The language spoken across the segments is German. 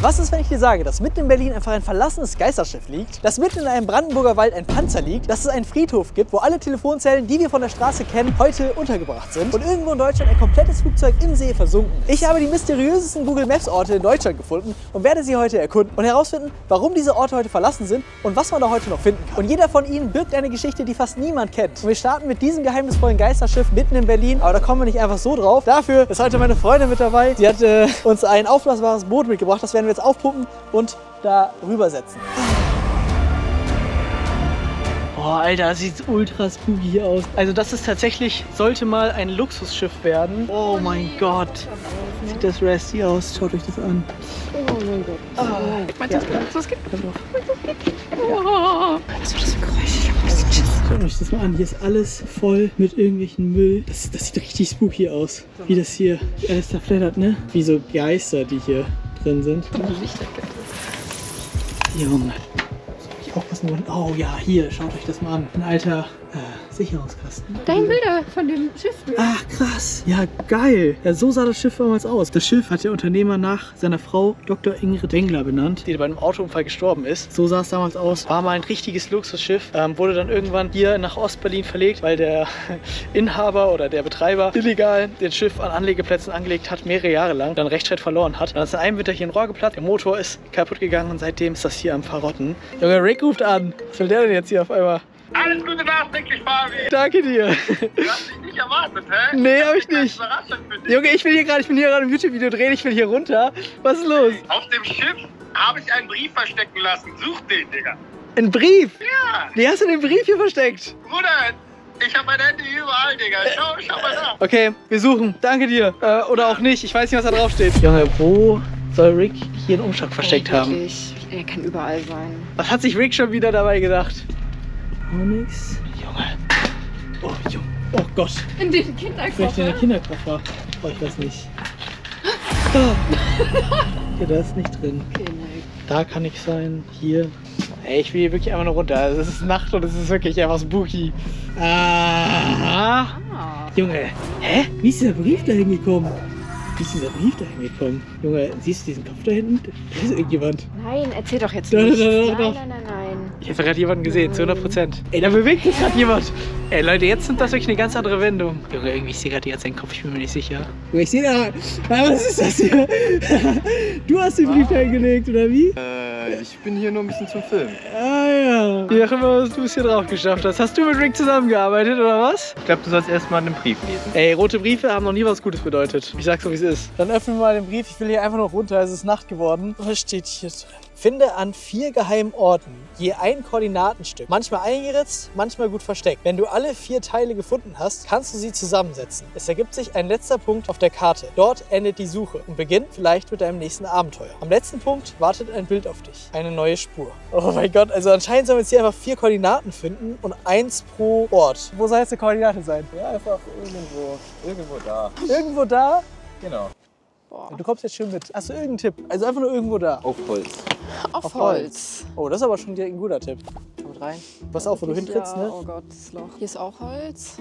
Was ist, wenn ich dir sage, dass mitten in Berlin einfach ein verlassenes Geisterschiff liegt, dass mitten in einem Brandenburger Wald ein Panzer liegt, dass es einen Friedhof gibt, wo alle Telefonzellen, die wir von der Straße kennen, heute untergebracht sind und irgendwo in Deutschland ein komplettes Flugzeug im See versunken ist? Ich habe die mysteriösesten Google Maps Orte in Deutschland gefunden und werde sie heute erkunden und herausfinden, warum diese Orte heute verlassen sind und was man da heute noch finden kann. Und jeder von ihnen birgt eine Geschichte, die fast niemand kennt. Und wir starten mit diesem geheimnisvollen Geisterschiff mitten in Berlin, aber da kommen wir nicht einfach so drauf. Dafür ist heute meine Freundin mit dabei. Sie hat uns ein aufblasbares Boot mitgebracht, das werden wir jetzt aufpumpen und da rübersetzen. Boah, Alter, das sieht ultra spooky hier aus. Also das ist tatsächlich, sollte mal ein Luxusschiff werden. Oh mein Gott. Sieht das rasty aus. Schaut euch das an. Oh mein Gott. Was geht? Was war das für Geräusch? Ich hab ein bisschen Schiss. Schaut euch das mal an. Hier ist alles voll mit irgendwelchen Müll. Das sieht richtig spooky aus. Wie das hier alles zerfleddert, ne? Wie so Geister, die hier drin sind. Junge. Aufpassen. Oh ja, hier, schaut euch das mal an. Ein alter Sicherungskasten. Da hängen Bilder von dem Schiff. Ach krass, ja geil. Ja, so sah das Schiff damals aus. Das Schiff hat der Unternehmer nach seiner Frau Dr. Ingrid Dengler benannt, die bei einem Autounfall gestorben ist. So sah es damals aus. War mal ein richtiges Luxusschiff. Wurde dann irgendwann hier nach Ostberlin verlegt, weil der Inhaber oder der Betreiber illegal den Schiff an Anlegeplätzen angelegt hat, mehrere Jahre lang. Dann Rechtsstreit verloren hat. Dann ist in einem Winter hier ein Rohr geplatzt, der Motor ist kaputt gegangen und seitdem ist das hier am Verrotten. Junge, Rick ruft an. Was will der denn jetzt hier auf einmal? Alles Gute nachträglich, Fabi! Danke dir! Du hast dich nicht erwartet, hä? Nee, hab ich nicht. Überraschung für dich. Junge, ich bin hier gerade ein YouTube-Video drehen, ich will hier runter. Was ist los? Auf dem Schiff habe ich einen Brief verstecken lassen. Such den, Digga. Ein Brief? Ja! Wie hast du den Brief hier versteckt? Bruder, ich habe mein Handy überall, Digga. Schau mal da. Okay, wir suchen. Danke dir. Oder auch nicht. Ich weiß nicht, was da drauf steht. Junge, wo soll Rick hier einen Umschlag versteckt haben? Er kann überall sein. Was hat sich Rick schon wieder dabei gedacht? Oh, nix. Junge. Oh, Junge. Oh Gott. In den Kinderkoffer. Vielleicht in der Kinderkoffer. Oh, ich weiß nicht. Hier, da ist nicht drin. Okay, nein. Da kann ich sein. Hier. Ey, ich will hier wirklich einfach nur runter. Also, es ist Nacht und es ist wirklich einfach spooky. Junge. Hä? Wie ist dieser Brief da hingekommen? Junge, siehst du diesen Kopf da hinten? Da ist irgendjemand. Nein, erzähl doch jetzt Doch. nicht. Nein. Ich habe gerade jemanden gesehen, zu 100%. Ey, da bewegt sich gerade jemand. Ey, Leute, jetzt nimmt das wirklich eine ganz andere Wendung. Junge, irgendwie, ich sehe gerade jetzt seinen Kopf, ich bin mir nicht sicher. Junge, ich sehe da... Was ist das hier? Du hast den Brief da hingelegt, oder wie? Ich bin hier nur ein bisschen zum Filmen. Ah ja. Wie auch immer du es hier drauf geschafft hast. Hast du mit Rick zusammengearbeitet, oder was? Ich glaube, du sollst erstmal den Brief lesen. Ey, rote Briefe haben noch nie was Gutes bedeutet. Ich sag's so, wie es ist. Dann öffnen wir mal den Brief. Ich will hier einfach noch runter. Es ist Nacht geworden. Was steht hier drin? Finde an 4 geheimen Orten je ein Koordinatenstück. Manchmal eingeritzt, manchmal gut versteckt. Wenn du alle 4 Teile gefunden hast, kannst du sie zusammensetzen. Es ergibt sich ein letzter Punkt auf der Karte. Dort endet die Suche und beginnt vielleicht mit deinem nächsten Abenteuer. Am letzten Punkt wartet ein Bild auf dich. Eine neue Spur. Oh mein Gott, also anscheinend sollen wir jetzt hier einfach 4 Koordinaten finden und 1 pro Ort. Wo soll jetzt eine Koordinate sein? Ja, einfach irgendwo. Irgendwo da. Irgendwo da? Genau. Boah. Du kommst jetzt schön mit. Hast du irgendeinen Tipp? Also einfach nur irgendwo da. Auf Holz. Auf Holz. Oh, das ist aber schon direkt ein guter Tipp. Kommt rein. Pass auf, wo du hintrittst, Ja, ne? oh Gott, das Loch. Hier ist auch Holz.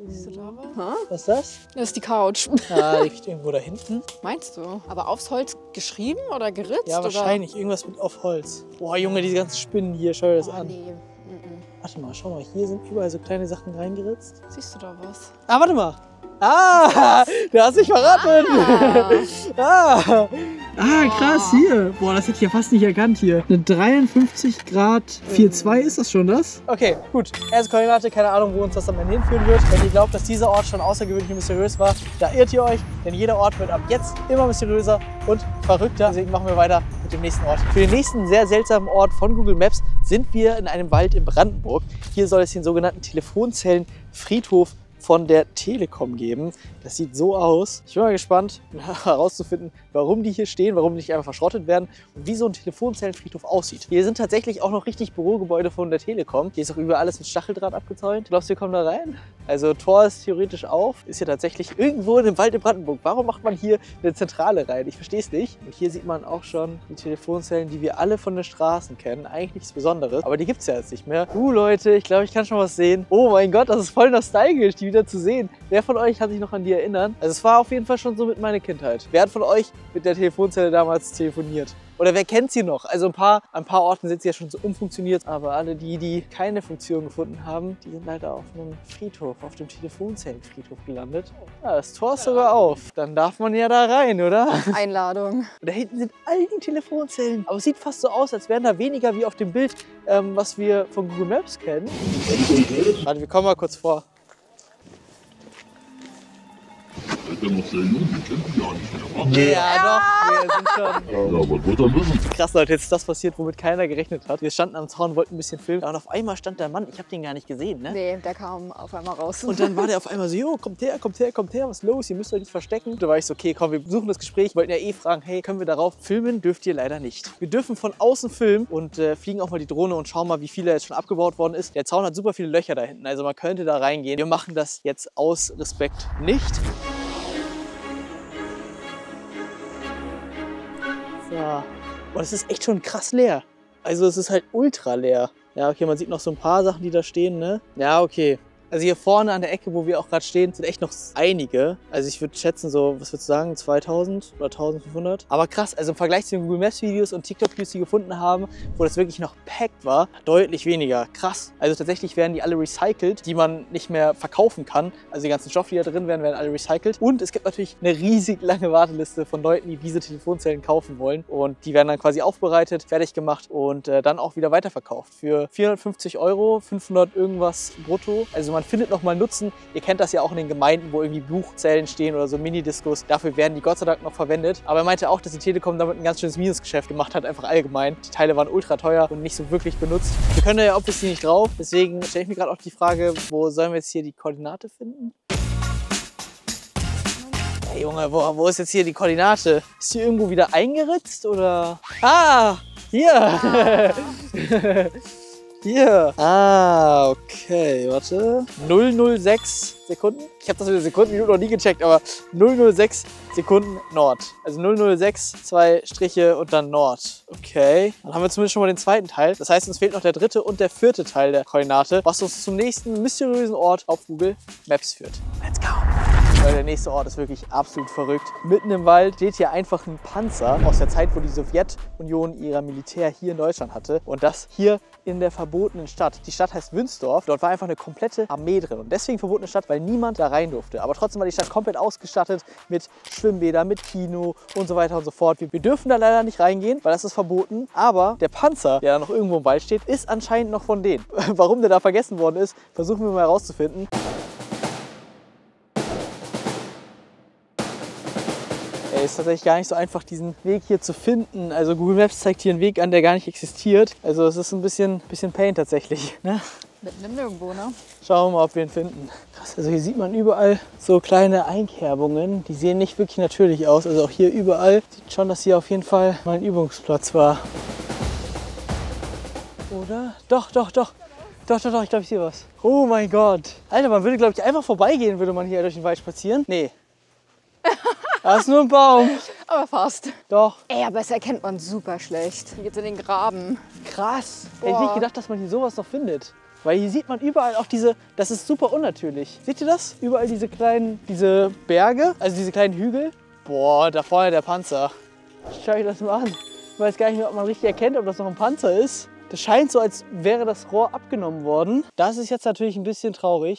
Siehst du da was? Was ist das? Das ist die Couch. Ah, die liegt irgendwo da hinten. Meinst du? Aber aufs Holz geschrieben oder geritzt? Ja, wahrscheinlich. Irgendwas mit auf Holz. Boah, Junge, diese ganzen Spinnen hier. Schau dir das Oder? Oh, an. nee. Warte mal, schau mal. Hier sind überall so kleine Sachen reingeritzt. Siehst du da was? Ah, warte mal. Ah, du hast dich verraten. Ah, krass, hier. Boah, das hätte ich ja fast nicht erkannt hier. Eine 53 Grad 4,2 ist das schon das? Okay, gut. Erste Koordinate, keine Ahnung, wo uns das am Ende hinführen wird. Wenn ihr glaubt, dass dieser Ort schon außergewöhnlich und mysteriös war, da irrt ihr euch. Denn jeder Ort wird ab jetzt immer mysteriöser und verrückter. Deswegen machen wir weiter mit dem nächsten Ort. Für den nächsten sehr seltsamen Ort von Google Maps sind wir in einem Wald in Brandenburg. Hier soll es den sogenannten Telefonzellenfriedhof von der Telekom geben. Das sieht so aus. Ich bin mal gespannt, herauszufinden, warum die hier stehen, warum die nicht einfach verschrottet werden und wie so ein Telefonzellenfriedhof aussieht. Hier sind tatsächlich auch noch richtig Bürogebäude von der Telekom. Hier ist auch überall alles mit Stacheldraht abgezäunt. Glaubst du, wir kommen da rein? Also Tor ist theoretisch auf. Ist hier tatsächlich irgendwo in dem Wald in Brandenburg. Warum macht man hier eine Zentrale rein? Ich verstehe es nicht. Und hier sieht man auch schon die Telefonzellen, die wir alle von den Straßen kennen. Eigentlich nichts Besonderes, aber die gibt es ja jetzt nicht mehr. Leute, ich glaube, ich kann schon was sehen. Oh mein Gott, das ist voll nostalgisch, die wieder zu sehen. Wer von euch kann sich noch an die erinnern? Also es war auf jeden Fall schon so mit meiner Kindheit. Wer hat von euch mit der Telefonzelle damals telefoniert? Oder wer kennt sie noch? Also an ein paar Orten sind sie ja schon so umfunktioniert. Aber alle die keine Funktion gefunden haben, die sind leider auf einem Friedhof, auf dem Telefonzellenfriedhof gelandet. Ja, das Tor ist sogar auf. Dann darf man ja da rein, oder? Einladung. Und da hinten sind all die Telefonzellen. Aber es sieht fast so aus, als wären da weniger wie auf dem Bild, was wir von Google Maps kennen. Warte, wir kommen mal kurz vor. Seid ihr noch sehr jung, ihr kennt die ja nicht mehr, wa? Ja, doch, wir sind schon. Ja, was wird er wissen? Krass, Leute, jetzt ist das passiert, womit keiner gerechnet hat. Wir standen am Zaun, wollten ein bisschen filmen. Und auf einmal stand der Mann, ich habe den gar nicht gesehen, ne? Nee, der kam auf einmal raus. Und dann war der auf einmal so, jo, kommt her, was ist los? Ihr müsst euch nicht verstecken. Da war ich so, okay, komm, wir suchen das Gespräch. Wollten ja eh fragen, hey, können wir darauf filmen? Dürft ihr leider nicht. Wir dürfen von außen filmen und fliegen auch mal die Drohne und schauen mal, wie viel da jetzt schon abgebaut worden ist. Der Zaun hat super viele Löcher da hinten, also man könnte da reingehen. Wir machen das jetzt aus Respekt nicht. So. Und es ist echt schon krass leer. Also es ist halt ultra leer. Ja, okay, man sieht noch so ein paar Sachen, die da stehen, ne? Ja, okay. Also hier vorne an der Ecke, wo wir auch gerade stehen, sind echt noch einige. Also ich würde schätzen so, was würdest du sagen, 2000 oder 1500. Aber krass, also im Vergleich zu den Google Maps Videos und TikTok-Videos, die wir gefunden haben, wo das wirklich noch packed war, deutlich weniger. Krass. Also tatsächlich werden die alle recycelt, die man nicht mehr verkaufen kann. Also die ganzen Stoffe, die da drin werden, werden alle recycelt. Und es gibt natürlich eine riesig lange Warteliste von Leuten, die diese Telefonzellen kaufen wollen. Und die werden dann quasi aufbereitet, fertig gemacht und dann auch wieder weiterverkauft. Für 450 €, 500 irgendwas brutto. Also man findet noch mal Nutzen. Ihr kennt das ja auch in den Gemeinden, wo irgendwie Buchzellen stehen oder so Minidiscos. Dafür werden die Gott sei Dank noch verwendet. Aber er meinte auch, dass die Telekom damit ein ganz schönes Minusgeschäft gemacht hat, einfach allgemein. Die Teile waren ultra teuer und nicht so wirklich benutzt. Wir können da ja obviously nicht drauf. Deswegen stelle ich mir gerade auch die Frage, wo sollen wir jetzt hier die Koordinate finden? Hey Junge, wo ist jetzt hier die Koordinate? Ist die irgendwo wieder eingeritzt oder? Ah, hier! Hier. Ah, okay, warte. 006 Sekunden. Ich habe das mit den Sekundenminuten noch nie gecheckt, aber 006 Sekunden Nord. Also 006, 2 Striche und dann Nord. Okay. Dann haben wir zumindest schon mal den zweiten Teil. Das heißt, uns fehlt noch der dritte und der vierte Teil der Koordinate, was uns zum nächsten mysteriösen Ort auf Google Maps führt. Let's go! Der nächste Ort ist wirklich absolut verrückt. Mitten im Wald steht hier einfach ein Panzer aus der Zeit, wo die Sowjetunion ihr Militär hier in Deutschland hatte. Und das hier in der verbotenen Stadt. Die Stadt heißt Wünsdorf. Dort war einfach eine komplette Armee drin. Und deswegen verbotene Stadt, weil niemand da rein durfte. Aber trotzdem war die Stadt komplett ausgestattet mit Schwimmbädern, mit Kino und so weiter und so fort. Wir dürfen da leider nicht reingehen, weil das ist verboten. Aber der Panzer, der da noch irgendwo im Wald steht, ist anscheinend noch von denen. Warum der da vergessen worden ist, versuchen wir mal herauszufinden. Ist tatsächlich gar nicht so einfach, diesen Weg hier zu finden. Also Google Maps zeigt hier einen Weg an, der gar nicht existiert. Also es ist ein bisschen Pain tatsächlich. Ne? Mitten im Nirgendwo, ne? Schauen wir mal, ob wir ihn finden. Krass, also hier sieht man überall so kleine Einkerbungen. Die sehen nicht wirklich natürlich aus. Also auch hier überall sieht schon, dass hier auf jeden Fall mal ein Übungsplatz war. Oder? Doch. Ich glaube, ich sehe was. Oh mein Gott. Alter, man würde, glaube ich, einfach vorbeigehen, würde man hier durch den Wald spazieren. Nee. Da ist nur ein Baum. Aber fast. Doch. Ey, aber das erkennt man super schlecht. Hier geht's in den Graben. Krass. Hätte ich nicht gedacht, dass man hier sowas noch findet. Weil hier sieht man überall auch das ist super unnatürlich. Seht ihr das? Überall diese Berge, also diese kleinen Hügel. Boah, da vorne der Panzer. Schau euch das mal an. Ich weiß gar nicht mehr, ob man richtig erkennt, ob das noch ein Panzer ist. Das scheint so, als wäre das Rohr abgenommen worden. Das ist jetzt natürlich ein bisschen traurig.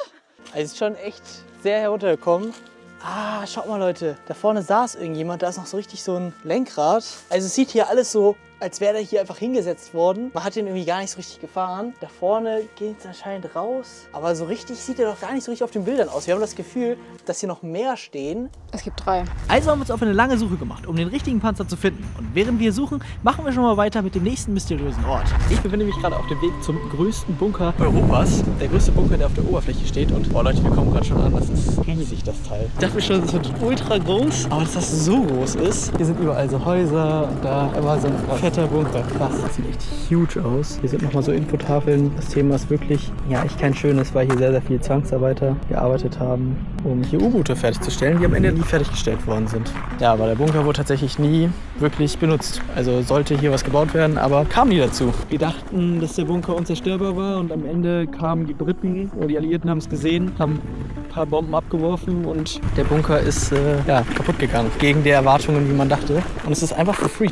Also es ist schon echt sehr heruntergekommen. Ah, schaut mal Leute, da vorne saß irgendjemand, da ist noch so richtig so ein Lenkrad. Also es sieht hier alles so, als wäre der hier einfach hingesetzt worden. Man hat den irgendwie gar nicht so richtig gefahren. Da vorne geht es anscheinend raus. Aber so richtig sieht er doch gar nicht so richtig auf den Bildern aus. Wir haben das Gefühl, dass hier noch mehr stehen. Es gibt 3. Also haben wir uns auf eine lange Suche gemacht, um den richtigen Panzer zu finden. Und während wir suchen, machen wir schon mal weiter mit dem nächsten mysteriösen Ort. Ich befinde mich gerade auf dem Weg zum größten Bunker Europas. Der größte Bunker, der auf der Oberfläche steht. Und boah Leute, wir kommen gerade schon an. Das ist riesig, das Teil. Ich dachte mir schon, das wird ultra groß. Aber dass das so groß ist. Hier sind überall so Häuser und da war so ein fetter Bunker. Krass, das sieht echt huge aus. Hier sind nochmal so Infotafeln. Das Thema ist wirklich, ja, echt kein schönes, weil hier sehr, sehr viele Zwangsarbeiter gearbeitet haben, um hier U-Boote fertigzustellen, die am Ende nie fertiggestellt worden sind. Ja, aber der Bunker wurde tatsächlich nie wirklich benutzt. Also sollte hier was gebaut werden, aber kam nie dazu. Wir dachten, dass der Bunker unzerstörbar war und am Ende kamen die Briten oder die Alliierten haben es gesehen, haben ein paar Bomben abgeworfen und der Bunker ist kaputt gegangen. Gegen die Erwartungen, wie man dachte. Und es ist einfach for free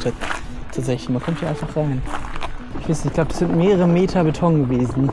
tatsächlich. Man kommt hier einfach rein. Ich weiß nicht, ich glaube, das sind mehrere Meter Beton gewesen.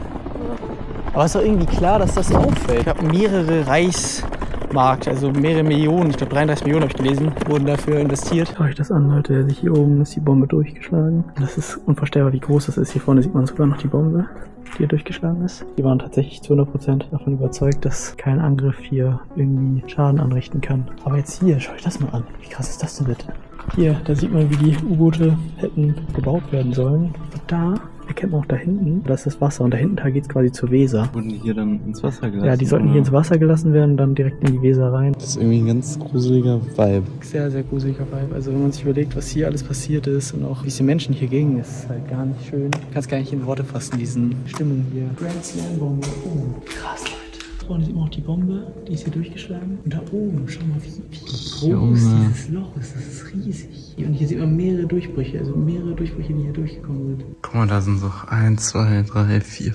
Aber es ist doch irgendwie klar, dass das auffällt. Ich habe mehrere Reichsmark, also mehrere Millionen, ich glaube 33 Millionen habe ich gelesen, wurden dafür investiert. Schaut euch das an, Leute. Hier oben ist die Bombe durchgeschlagen. Das ist unvorstellbar, wie groß das ist. Hier vorne sieht man sogar noch die Bombe, die hier durchgeschlagen ist. Die waren tatsächlich zu 100% davon überzeugt, dass kein Angriff hier irgendwie Schaden anrichten kann. Aber jetzt hier, schaut euch das mal an. Wie krass ist das denn bitte? Hier, da sieht man, wie die U-Boote hätten gebaut werden sollen. Und da erkennt man auch da hinten, da ist das Wasser. Und da hinten geht es quasi zur Weser. Wurden die hier dann ins Wasser gelassen? Ja, die sollten hier ins Wasser gelassen werden und dann direkt in die Weser rein. Das ist irgendwie ein ganz gruseliger Vibe. Sehr, sehr gruseliger Vibe. Also wenn man sich überlegt, was hier alles passiert ist und auch wie es den Menschen hier ging, ist halt gar nicht schön. Ich kann es gar nicht in Worte fassen, diesen Stimmung hier. Grand Slam Bombe. Oh, krass, Leute. Da vorne sieht man auch die Bombe, die ist hier durchgeschlagen. Und da oben, schau mal, wie groß dieses Loch ist. Das ist riesig. Und hier sieht man mehrere Durchbrüche, also mehrere Durchbrüche, die hier durchgekommen sind. Guck mal, da sind so 1, 2, 3, 4,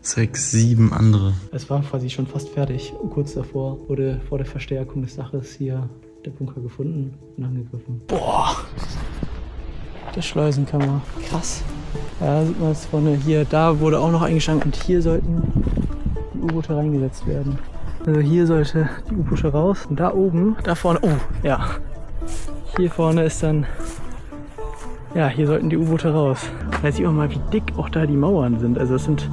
6, 7 andere. Es war quasi schon fast fertig. Und kurz davor wurde vor der Verstärkung des Daches hier der Bunker gefunden und angegriffen. Boah! Der Schleusenkammer. Krass. Ja, sieht man es vorne hier. Da wurde auch noch eingeschlagen und hier sollten die U-Boote reingesetzt werden. Also hier sollte die U-Boote raus. Und da oben, da vorne, oh, ja. Hier vorne ist dann, ja, hier sollten die U-Boote raus. Da sieht man mal, wie dick auch da die Mauern sind. Also das sind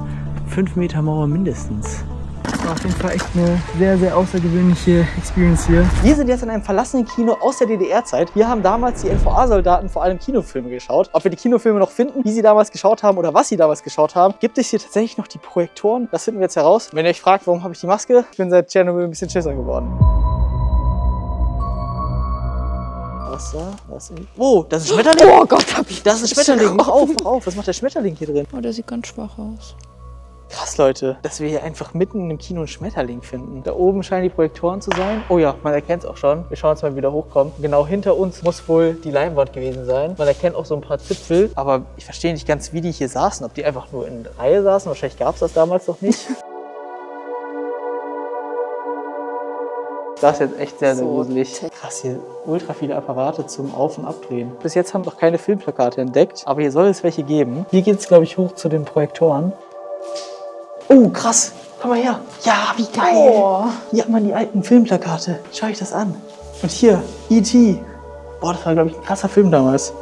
5 Meter Mauer mindestens. Das war auf jeden Fall echt eine sehr, sehr außergewöhnliche Experience hier. Wir sind jetzt in einem verlassenen Kino aus der DDR-Zeit. Wir haben damals die NVA-Soldaten vor allem Kinofilme geschaut. Ob wir die Kinofilme noch finden, wie sie damals geschaut haben oder was sie damals geschaut haben, gibt es hier tatsächlich noch die Projektoren. Das finden wir jetzt heraus. Wenn ihr euch fragt, warum habe ich die Maske, ich bin seit Tschernobyl ein bisschen Schisser geworden. Was da? Was oh, das ist ein Schmetterling. Oh Gott, hab ich das ist ein Schmetterling. Mach auf, mach auf. Was macht der Schmetterling hier drin? Oh, der sieht ganz schwach aus. Krass, Leute, dass wir hier einfach mitten im Kino einen Schmetterling finden. Da oben scheinen die Projektoren zu sein. Oh ja, man erkennt es auch schon. Wir schauen uns mal wieder hochkommen. Genau hinter uns muss wohl die Leinwand gewesen sein. Man erkennt auch so ein paar Zipfel. Aber ich verstehe nicht ganz, wie die hier saßen. Ob die einfach nur in Reihe saßen. Wahrscheinlich gab es das damals noch nicht. Das ist jetzt echt sehr, sehr gruselig. Krass, hier ultra viele Apparate zum Auf- und Abdrehen. Bis jetzt haben wir noch keine Filmplakate entdeckt. Aber hier soll es welche geben. Hier geht es, glaube ich, hoch zu den Projektoren. Oh, krass. Komm mal her. Ja, wie geil. Oh. Hier hat man die alten Filmplakate. Schau euch das an. Und hier, E.T. Boah, das war, glaube ich, ein krasser Film damals.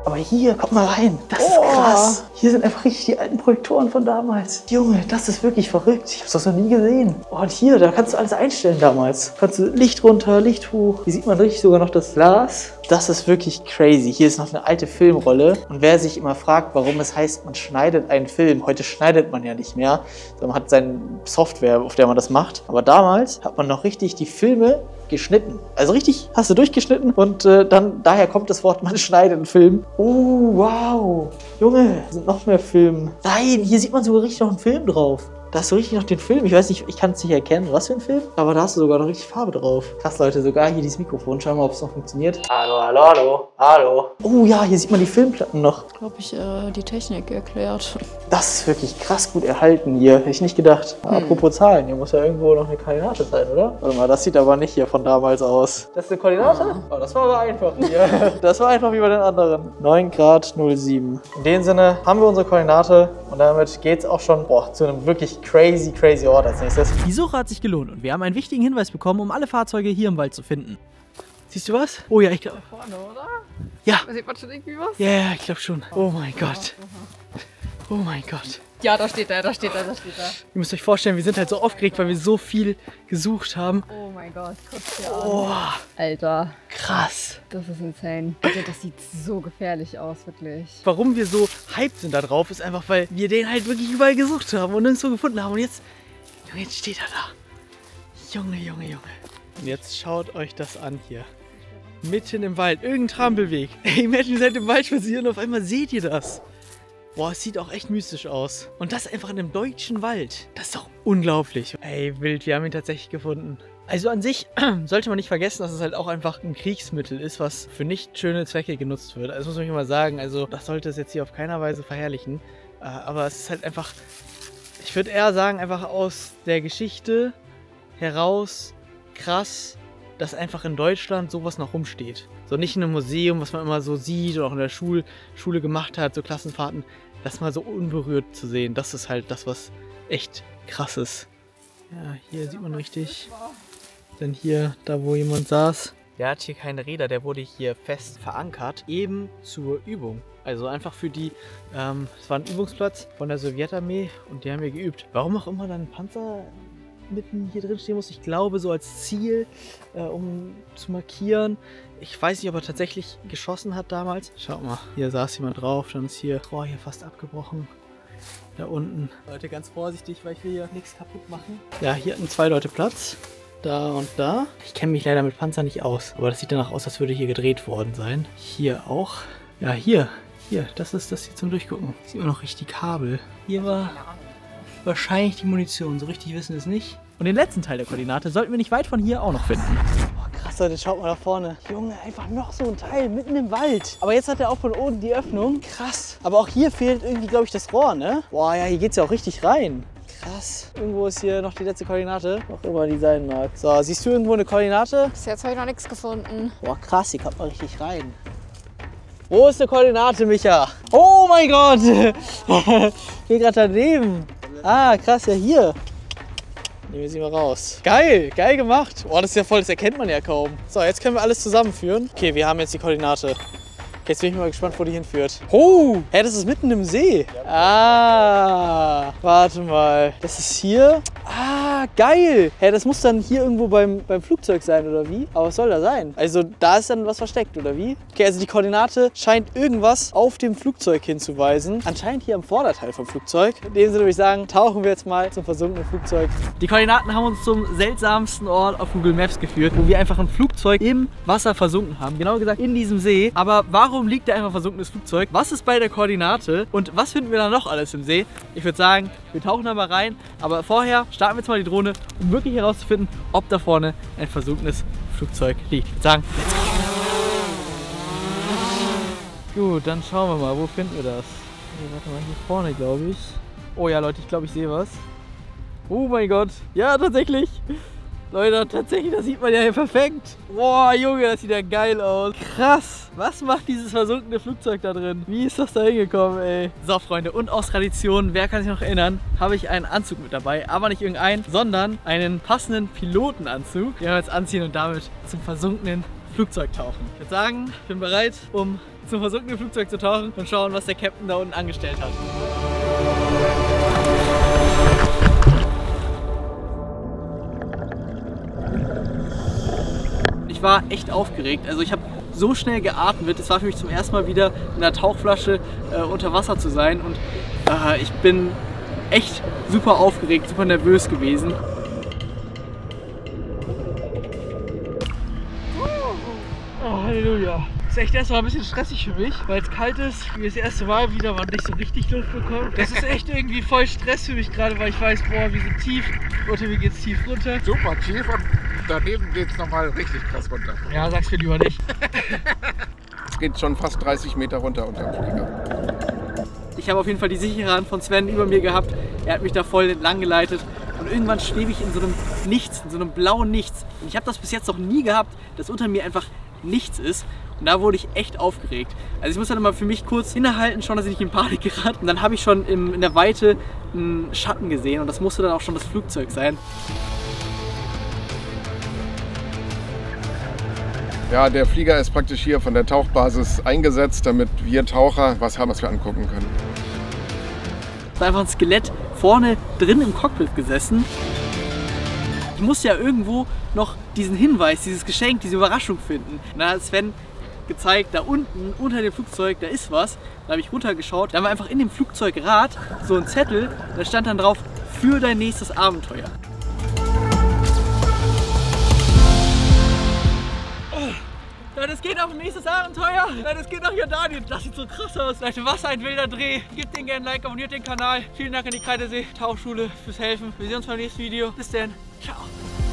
Aber hier, kommt mal rein. Das ist krass. Hier sind einfach richtig die alten Projektoren von damals. Junge, das ist wirklich verrückt. Ich habe das noch nie gesehen. Oh, und hier, da kannst du alles einstellen damals. Kannst du Licht runter, Licht hoch. Hier sieht man richtig sogar noch das Glas. Das ist wirklich crazy. Hier ist noch eine alte Filmrolle. Und wer sich immer fragt, warum es heißt, man schneidet einen Film. Heute schneidet man ja nicht mehr. Man hat seine Software, auf der man das macht. Aber damals hat man noch richtig die Filme geschnitten. Also richtig, hast du durchgeschnitten und dann daher kommt das Wort, man schneidet einen Film. Oh, wow. Junge, sind noch mehr Filme. Nein, hier sieht man sogar richtig noch einen Film drauf. Da hast du richtig noch den Film. Ich weiß nicht, ich kann es nicht erkennen, was für ein Film. Aber da hast du sogar noch richtig Farbe drauf. Krass, Leute, sogar hier dieses Mikrofon. Schauen wir mal, ob es noch funktioniert. Hallo, hallo, hallo, hallo. Oh ja, hier sieht man die Filmplatten noch. Glaube ich, die Technik erklärt. Das ist wirklich krass gut erhalten hier. Hätte ich nicht gedacht. Apropos Zahlen, hier muss ja irgendwo noch eine Koordinate sein, oder? Warte mal, das sieht aber nicht hier von damals aus. Das ist eine Koordinate? Oh, das war aber einfach hier. Das war einfach wie bei den anderen. 9 Grad 07. In dem Sinne haben wir unsere Koordinate und damit geht es auch schon zu einem wirklich crazy Ort als nächstes. Die Suche hat sich gelohnt und wir haben einen wichtigen Hinweis bekommen, um alle Fahrzeuge hier im Wald zu finden. Siehst du was? Oh ja, ich glaube. Vorne, oder? Ja. Sieht man schon irgendwie was? Ja, yeah, ich glaube schon. Oh mein Gott. Oh mein Gott. Ja, da steht er, da steht er, da steht er. Ihr müsst euch vorstellen, wir sind halt so aufgeregt, weil wir so viel gesucht haben. Oh mein Gott, guck's dir an. Oh, Alter. krass. Das ist insane. Alter, das sieht so gefährlich aus, wirklich. Warum wir so hyped sind da drauf, ist einfach, weil wir den halt wirklich überall gesucht haben und nirgendwo gefunden haben. Und jetzt steht er da. Junge, Junge, Junge. Und jetzt schaut euch das an hier. Mitten im Wald, irgendein Trampelweg. Ey, imagine, ihr seid im Wald spazieren und auf einmal seht ihr das. Boah, es sieht auch echt mystisch aus. Und das einfach in einem deutschen Wald. Das ist doch unglaublich. Ey, wild, wir haben ihn tatsächlich gefunden. Also an sich sollte man nicht vergessen, dass es halt auch einfach ein Kriegsmittel ist, was für nicht schöne Zwecke genutzt wird. Also das muss man mal sagen. Also das sollte es jetzt hier auf keiner Weise verherrlichen. Aber es ist halt einfach, ich würde eher sagen, einfach aus der Geschichte heraus krass, dass einfach in Deutschland sowas noch rumsteht. So nicht in einem Museum, was man immer so sieht oder auch in der Schule gemacht hat, so Klassenfahrten. Das mal so unberührt zu sehen, das ist halt das, was echt krass ist. Ja, hier sieht man richtig. Denn hier, da wo jemand saß, der hat hier keine Räder, der wurde hier fest verankert, eben zur Übung. Also einfach für die, es war ein Übungsplatz von der Sowjetarmee und die haben hier geübt. Warum auch immer dann ein Panzer mitten hier drin stehen muss, ich glaube so als Ziel, um zu markieren. Ich weiß nicht, ob er tatsächlich geschossen hat damals. Schaut mal, hier saß jemand drauf, dann ist hier das Rohr hier fast abgebrochen. Da unten. Leute, ganz vorsichtig, weil ich will hier nichts kaputt machen. Ja, hier hatten 2 Leute Platz. Da und da. Ich kenne mich leider mit Panzer nicht aus, aber das sieht danach aus, als würde hier gedreht worden sein. Hier auch. Ja, hier, das ist das hier zum Durchgucken. Sieht man noch richtig Kabel. Hier war wahrscheinlich die Munition, so richtig wissen wir es nicht. Und den letzten Teil der Koordinate sollten wir nicht weit von hier auch noch finden. Oh, krass, Leute, schaut mal da vorne. Junge, einfach noch so ein Teil mitten im Wald. Aber jetzt hat er auch von oben die Öffnung. Krass. Aber auch hier fehlt irgendwie, glaube ich, das Rohr, ne? Boah, ja, hier geht's ja auch richtig rein. Krass. Irgendwo ist hier noch die letzte Koordinate. Auch immer die sein mag. So, siehst du irgendwo eine Koordinate? Bis jetzt habe ich noch nichts gefunden. Boah, krass, hier kommt man richtig rein. Wo ist eine Koordinate, Micha? Oh mein Gott! Hier gerade daneben. Ah, krass, ja hier. Nehmen wir sie mal raus. Geil, geil gemacht. Boah, das ist ja voll, das erkennt man ja kaum. So, jetzt können wir alles zusammenführen. Okay, wir haben jetzt die Koordinate. Jetzt bin ich mal gespannt, wo die hinführt. Oh, hä, das ist mitten im See. Ah, warte mal. Das ist hier. Ah, geil. Hä, das muss dann hier irgendwo beim Flugzeug sein, oder wie? Aber was soll da sein? Also, da ist dann was versteckt, oder wie? Okay, also die Koordinate scheint irgendwas auf dem Flugzeug hinzuweisen. Anscheinend hier am Vorderteil vom Flugzeug. In dem Sinne würde ich sagen, tauchen wir jetzt mal zum versunkenen Flugzeug. Die Koordinaten haben uns zum seltsamsten Ort auf Google Maps geführt, wo wir einfach ein Flugzeug im Wasser versunken haben. Genauer gesagt in diesem See. Aber warum liegt da einfach ein versunkenes Flugzeug? Was ist bei der Koordinate? Und was finden wir da noch alles im See? Ich würde sagen, wir tauchen da mal rein. Aber vorher starten wir jetzt mal die Drohne, um wirklich herauszufinden, ob da vorne ein versunkenes Flugzeug liegt. Ich würde sagen, let's go. Gut, dann schauen wir mal, wo finden wir das? Hier, warte mal, hier vorne, glaube ich. Oh ja, Leute, ich glaube, ich sehe was. Oh mein Gott. Ja, tatsächlich. Leute, tatsächlich, das sieht man ja hier perfekt. Boah, Junge, das sieht ja geil aus. Krass. Was macht dieses versunkene Flugzeug da drin? Wie ist das da hingekommen, ey? So, Freunde, und aus Tradition, wer kann sich noch erinnern, habe ich einen Anzug mit dabei. Aber nicht irgendeinen, sondern einen passenden Pilotenanzug. Den wir jetzt anziehen und damit zum versunkenen Flugzeug tauchen. Ich würde sagen, ich bin bereit, um zum versunkenen Flugzeug zu tauchen und schauen, was der Captain da unten angestellt hat. Ich war echt aufgeregt. Also ich habe so schnell geatmet. Es war für mich zum ersten Mal wieder in einer Tauchflasche unter Wasser zu sein. Und ich bin echt super aufgeregt, super nervös gewesen. Oh, Halleluja. Das ist echt erstmal ein bisschen stressig für mich, weil es kalt ist. Wie das erste Mal wieder, man nicht so richtig Luft bekommt. Das ist echt irgendwie voll Stress für mich gerade, weil ich weiß, boah, wir sind tief. Unter mir geht's tief runter. Super tief und daneben geht's nochmal richtig krass runter. Ja, sag's mir lieber nicht. Es geht schon fast 30 Meter runter unter dem Flieger. Ich habe auf jeden Fall die sichere Hand von Sven über mir gehabt. Er hat mich da voll entlang geleitet. Und irgendwann schwebe ich in so einem Nichts, in so einem blauen Nichts. Und ich habe das bis jetzt noch nie gehabt, dass unter mir einfach nichts ist. Und da wurde ich echt aufgeregt. Also ich muss dann immer für mich kurz innehalten, schauen, dass ich nicht in Panik gerate. Und dann habe ich schon in der Weite einen Schatten gesehen. Und das musste dann auch schon das Flugzeug sein. Ja, der Flieger ist praktisch hier von der Tauchbasis eingesetzt, damit wir Taucher was haben, was wir angucken können. Es war einfach ein Skelett vorne drin im Cockpit gesessen. Ich musste ja irgendwo noch diesen Hinweis, dieses Geschenk, diese Überraschung finden. Und dann hat Sven gezeigt, da unten unter dem Flugzeug, da ist was. Da habe ich runtergeschaut. Da war einfach in dem Flugzeugrad so ein Zettel, da stand dann drauf, für dein nächstes Abenteuer. Leute, es geht auf ein nächstes Abenteuer. Leute, es geht nach Jordanien. Das sieht so krass aus. Leute, was ein wilder Dreh. Gebt den gerne ein Like, abonniert den Kanal. Vielen Dank an die Kreidesee Tauchschule fürs Helfen. Wir sehen uns beim nächsten Video. Bis dann. Ciao.